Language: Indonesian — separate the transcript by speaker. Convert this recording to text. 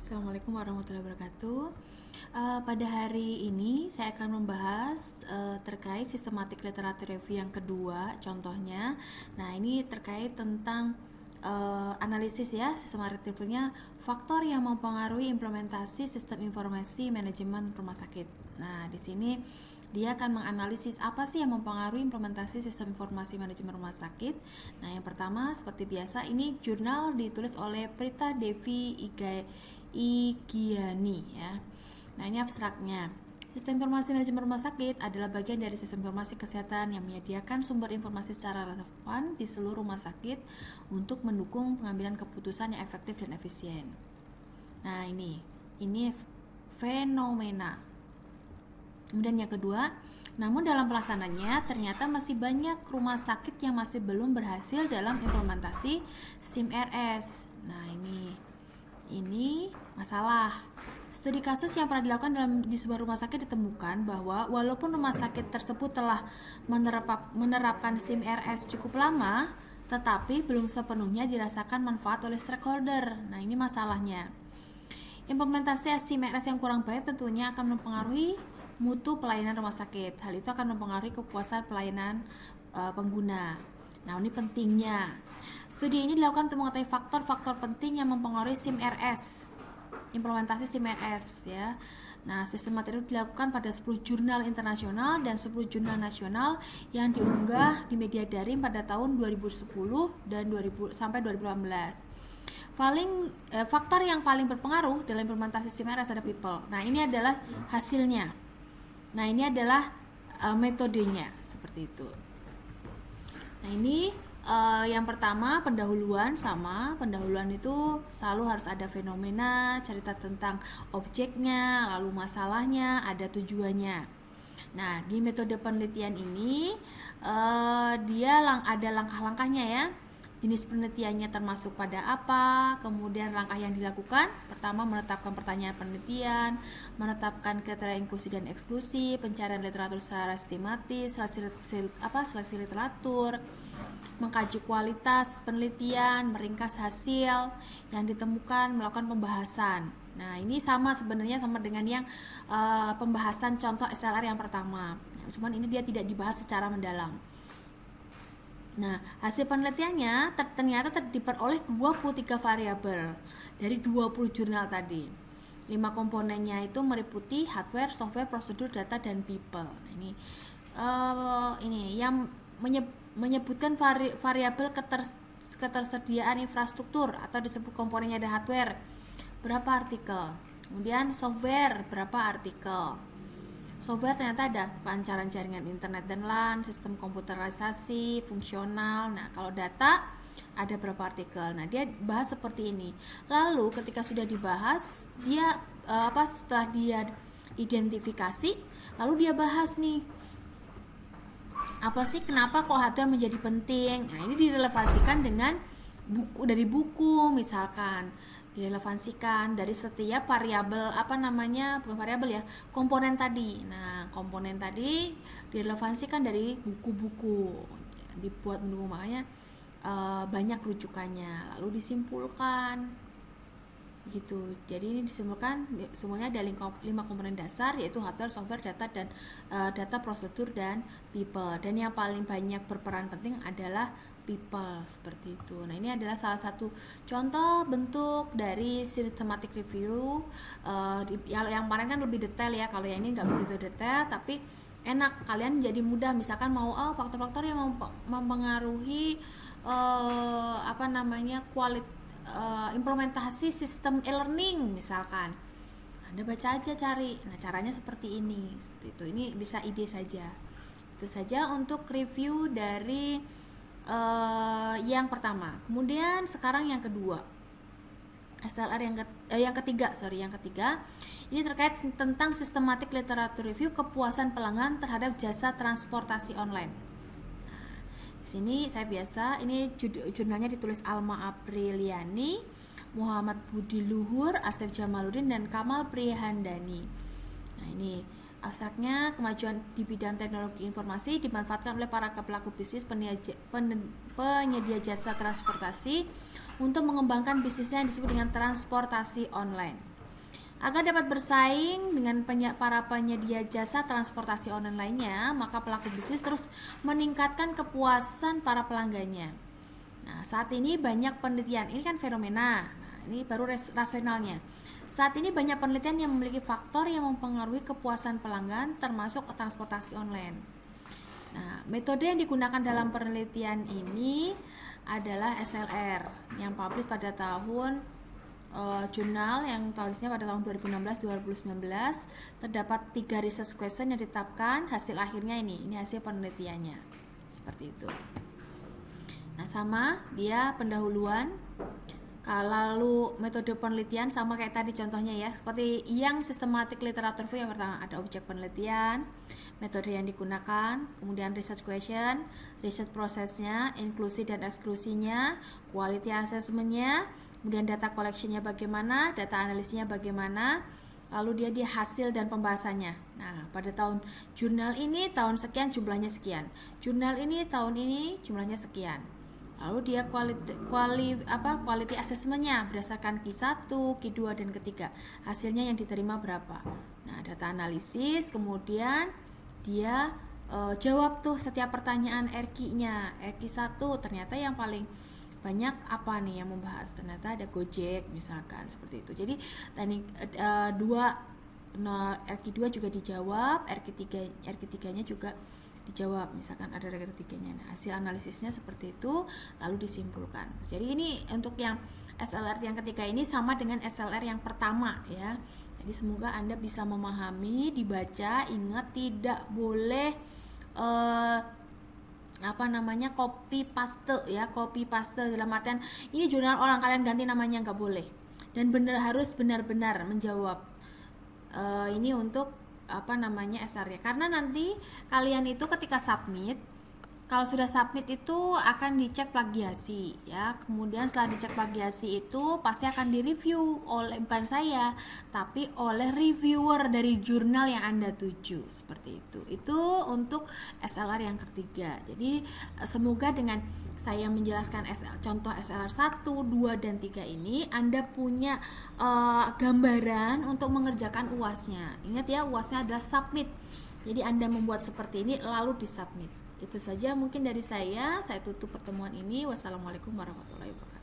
Speaker 1: Assalamualaikum warahmatullahi wabarakatuh. Pada hari ini saya akan membahas terkait sistematik literatur review yang kedua, contohnya. Nah, ini terkait tentang analisis ya, sistematik reviewnya faktor yang mempengaruhi implementasi sistem informasi manajemen rumah sakit. Nah, di sini dia akan menganalisis apa sih yang mempengaruhi implementasi sistem informasi manajemen rumah sakit. Nah, yang pertama seperti biasa ini jurnal ditulis oleh Prita Devi Igiani ya. Nah, ini abstraknya. Sistem informasi manajemen rumah sakit adalah bagian dari sistem informasi kesehatan yang menyediakan sumber informasi secara relevan di seluruh rumah sakit untuk mendukung pengambilan keputusan yang efektif dan efisien. Nah, ini fenomena. Kemudian yang kedua, namun dalam pelaksanaannya ternyata masih banyak rumah sakit yang masih belum berhasil dalam implementasi SIM-RS. Nah, ini masalah. Studi kasus yang pernah dilakukan di sebuah rumah sakit ditemukan bahwa walaupun rumah sakit tersebut telah menerapkan SIM-RS cukup lama, tetapi belum sepenuhnya dirasakan manfaat oleh stakeholder. Nah, ini masalahnya. Implementasi SIM-RS yang kurang baik tentunya akan mempengaruhi mutu pelayanan rumah sakit. Hal itu akan mempengaruhi kepuasan pelayanan pengguna. Nah, ini pentingnya. Studi ini dilakukan untuk mengetahui faktor-faktor penting yang mempengaruhi SIM-RS, implementasi SIM-RS ya. Nah, sistematik itu dilakukan pada 10 jurnal internasional dan 10 jurnal nasional yang diunggah di media daring pada tahun 2010 dan 2000 sampai 2018. Faktor yang paling berpengaruh dalam implementasi SIM-RS ada people. Nah, ini adalah hasilnya. Nah, ini adalah metodenya seperti itu. Nah, ini yang pertama pendahuluan. Pendahuluan itu selalu harus ada fenomena, cerita tentang objeknya, lalu masalahnya, ada tujuannya. Nah, di metode penelitian ini dia ada langkah-langkahnya ya. Jenis penelitiannya termasuk pada apa, kemudian langkah yang dilakukan. Pertama, menetapkan pertanyaan penelitian, menetapkan kriteria inklusi dan eksklusi, pencarian literatur secara sistematis, seleksi literatur, mengkaji kualitas penelitian, meringkas hasil yang ditemukan, melakukan pembahasan. Nah, ini sebenarnya sama dengan yang pembahasan contoh SLR yang pertama. Cuman ini dia tidak dibahas secara mendalam. Nah, hasil penelitiannya ternyata diperoleh 23 variabel dari 20 jurnal tadi. 5 komponennya itu meliputi hardware, software, prosedur, data, dan people. Nah, ini yang menyebutkan variabel ketersediaan infrastruktur atau disebut komponennya ada hardware, berapa artikel. Kemudian software, berapa artikel. Software ternyata ada lancaran jaringan internet dan LAN, sistem komputerisasi, fungsional. Nah, kalau data ada berapa artikel. Nah, dia bahas seperti ini. Lalu ketika sudah dibahas, dia setelah dia identifikasi, lalu dia bahas nih. Apa sih kenapa kok hardware menjadi penting? Nah, ini direlevasikan dengan buku misalkan. Direlevansikan dari setiap variabel bukan variabel ya, komponen tadi. Nah, komponen tadi direlevansikan dari buku-buku dibuat mendukung, makanya banyak rujukannya, lalu disimpulkan gitu. Jadi ini disimpulkan semuanya ada 5 komponen dasar, yaitu hardware, software, data, dan data, prosedur, dan people. Dan yang paling banyak berperan penting adalah people, seperti itu. Nah, ini adalah salah satu contoh bentuk dari systematic review. Yang kemarin kan lebih detail ya, kalau yang ini nggak begitu detail, tapi enak, kalian jadi mudah. Misalkan mau faktor-faktor yang mempengaruhi implementasi sistem e-learning misalkan. Anda baca aja, cari. Nah, caranya seperti ini, seperti itu. Ini bisa ide saja. Itu saja untuk review dari yang pertama. Kemudian sekarang yang kedua, SLR yang ketiga. Ini terkait tentang sistematik literatur review kepuasan pelanggan terhadap jasa transportasi online. Nah, di sini ini jurnalnya ditulis Alma Apriliani, Muhammad Budi Luhur, Asep Jamaluddin, dan Kamal Prihandani. Nah, ini abstraknya, kemajuan di bidang teknologi informasi dimanfaatkan oleh para pelaku bisnis penyedia jasa transportasi untuk mengembangkan bisnisnya yang disebut dengan transportasi online. Agar dapat bersaing dengan para penyedia jasa transportasi online lainnya, maka pelaku bisnis terus meningkatkan kepuasan para pelanggannya. Nah, saat ini banyak penelitian, ini kan fenomena. Nah, ini baru rasionalnya. Saat ini banyak penelitian yang memiliki faktor yang mempengaruhi kepuasan pelanggan, termasuk transportasi online. Nah, metode yang digunakan dalam penelitian ini adalah SLR yang publish pada tahun jurnal yang tulisnya pada tahun 2016-2019. Terdapat 3 research question yang ditetapkan, hasil akhirnya ini hasil penelitiannya seperti itu. Nah, sama dia pendahuluan. Lalu metode penelitian sama kayak tadi contohnya ya, seperti yang systematic literature review. Yang pertama ada objek penelitian, metode yang digunakan, kemudian research question, research prosesnya, inklusi dan eksklusinya, quality assessmentnya, kemudian data collectionnya bagaimana, data analisisnya bagaimana, lalu dia di hasil dan pembahasannya. Nah, pada tahun jurnal ini tahun sekian jumlahnya sekian, jurnal ini tahun ini jumlahnya sekian. Lalu dia quality assessmentnya berdasarkan Q1, Q2 dan Q3, hasilnya yang diterima berapa. Nah, data analisis, kemudian dia jawab tuh setiap pertanyaan RQ-nya. RQ1 ternyata yang paling banyak apa nih yang membahas, ternyata ada Gojek misalkan seperti itu. Jadi teknik RQ2 juga dijawab, RQ3-nya juga dijawab, misalkan ada RQ3-nya. Nah, hasil analisisnya seperti itu lalu disimpulkan. Jadi ini untuk yang SLR yang ketiga ini sama dengan SLR yang pertama ya. Jadi semoga Anda bisa memahami, dibaca, ingat tidak boleh copy paste dalam artian ini jurnal orang kalian ganti namanya, nggak boleh, dan harus benar-benar menjawab. Ini untuk SR-nya, karena nanti kalian itu ketika submit, kalau sudah submit itu akan dicek plagiasi ya. Kemudian setelah dicek plagiasi itu pasti akan direview oleh, bukan saya, tapi oleh reviewer dari jurnal yang Anda tuju, seperti itu. Itu untuk SLR yang ketiga. Jadi semoga dengan saya menjelaskan contoh SLR 1, 2, dan 3 ini Anda punya gambaran untuk mengerjakan UASnya. Ingat ya, UASnya adalah submit. Jadi Anda membuat seperti ini lalu disubmit. Itu saja mungkin dari saya tutup pertemuan ini. Wassalamualaikum warahmatullahi wabarakatuh.